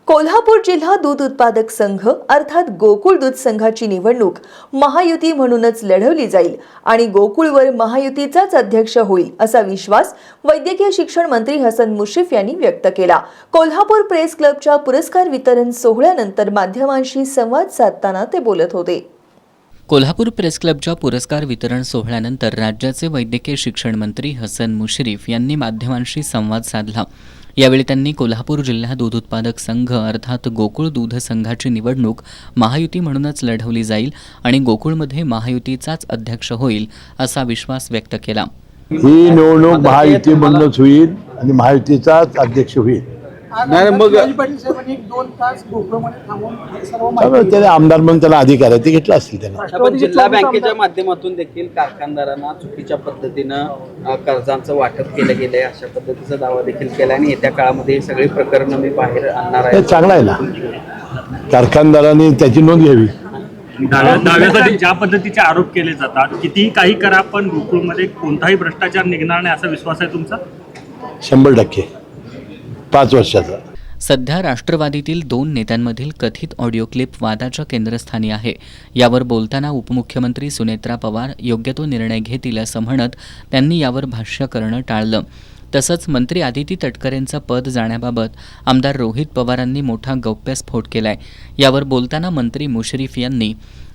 कोल्हापूर जिल्हा दूध उत्पादक संघ अर्थात गोकुळ दूध संघाची निवडणूक महायुती म्हणूनच लढवली जाईल आणि गोकुळवर महायुतीचाच अध्यक्ष होईल असा विश्वास वैद्यकीय शिक्षण मंत्री हसन मुश्रीफ यांनी व्यक्त केला। कोल्हापूर प्रेस क्लबच्या पुरस्कार वितरण सोहळ्यानंतर माध्यमांशी संवाद साधताना ते बोलत होते। कोल्हापूर प्रेस क्लबच्या पुरस्कार वितरण सोहळ्यानंतर राज्याचे वैद्यकीय शिक्षण मंत्री हसन मुश्रीफ यांनी माध्यमांशी संवाद साधला। यावेळी त्यांनी कोल्हापूर जिल्हा दूध उत्पादक संघ अर्थात गोकुळ दूध संघाची निवडणूक महायुती म्हणूनच लढवली जाईल आणि गोकुळमध्ये महायुतीचाच अध्यक्ष होईल असा विश्वास व्यक्त केला। ही निवडणूक महायुती म्हणूनच होईल आणि महायुतीचाच अध्यक्ष होईल। नाही मग पाटील साहेबांनी 2 तास गोकुळमध्ये थांबून सर्व माहिती त्याने आमदार म्हणून त्याला अधिकार आहे ते घेतला असतील त्याने। आपण जिल्हा बँकेच्या माध्यमातून देखील कारखानदारांना चुकीच्या पद्धतीनं कर्जांचं वाटप केलं गेलंय अशा पद्धतीचा दावा देखील केला आणि येत्या काळामध्ये सगळी प्रकरणं मी बाहेर आणणार आहे। हे चांगलं आहे ना, कारखानदारांनी त्याची नोंद घ्यावी। दाव्यासाठी ज्या पद्धतीचे आरोप केले जातात, कितीही काही करा पण गोकुळमध्ये कोणताही भ्रष्टाचार निघणार नाही असा विश्वास आहे तुमचा? 100% 5 वर्षाचा। सध्या राष्ट्रवादीतील 2 नेत्यांमधील कथित ऑडिओ क्लिप वादाच्या केंद्रस्थानी आहे। यावर बोलताना उपमुख्यमंत्री सुनेत्रा पवार योग्य तो निर्णय घेतील असं म्हणत त्यांनी यावर भाष्य करणं टाळलं। तसंच मंत्री आदिती तटकरेंचं पद जाण्याबाबत आमदार रोहित पवारांनी मोठा गौप्यस्फोट केलाय। यावर बोलताना मंत्री मुश्रीफ यांनी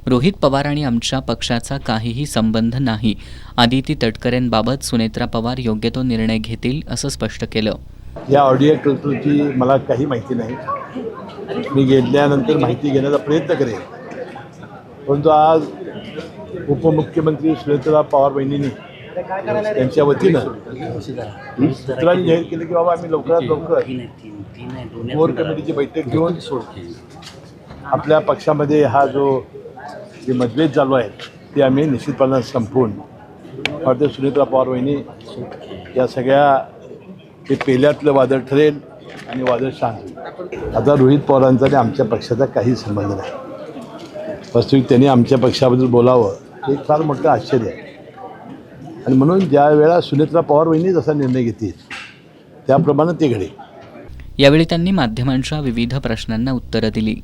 रोहित पवार आणि आमच्या पक्षाचा काहीही संबंध नाही, आदिती तटकरेंबाबत सुनेत्रा पवार योग्य तो निर्णय घेतील असं स्पष्ट केलं। या ऑडिओ क्लिपची मला काही माहिती नाही, मी घेतल्यानंतर माहिती घेण्याचा प्रयत्न करेन। परंतु आज उपमुख्यमंत्री सुनेत्रा पवार बहिणींनी त्यांच्या वतीनं सूत्रांनी जाहीर केलं की बाबा आम्ही लवकरात लवकर कोर कमिटीची बैठक घेऊन आपल्या पक्षामध्ये हा जे मतभेद चालू आहे ते आम्ही निश्चितपणे संपवून वाटतं सुनेत्रा पवार बहिणी या सगळ्या ते पेल्यातलं वादळ ठरेल आणि वादळ शांत होईल। आता रोहित पवारांचा आणि आमच्या पक्षाचा काही संबंध नाही। वास्तविक त्यांनी आमच्या पक्षाबद्दल बोलावं हे एक फार मोठं आश्चर्य आहे आणि म्हणून ज्या वेळा सुनेत्रा पवार बहिणी जसा निर्णय घेतील त्याप्रमाणे ते घडेल। यावेळी त्यांनी माध्यमांच्या विविध प्रश्नांना उत्तरं दिली।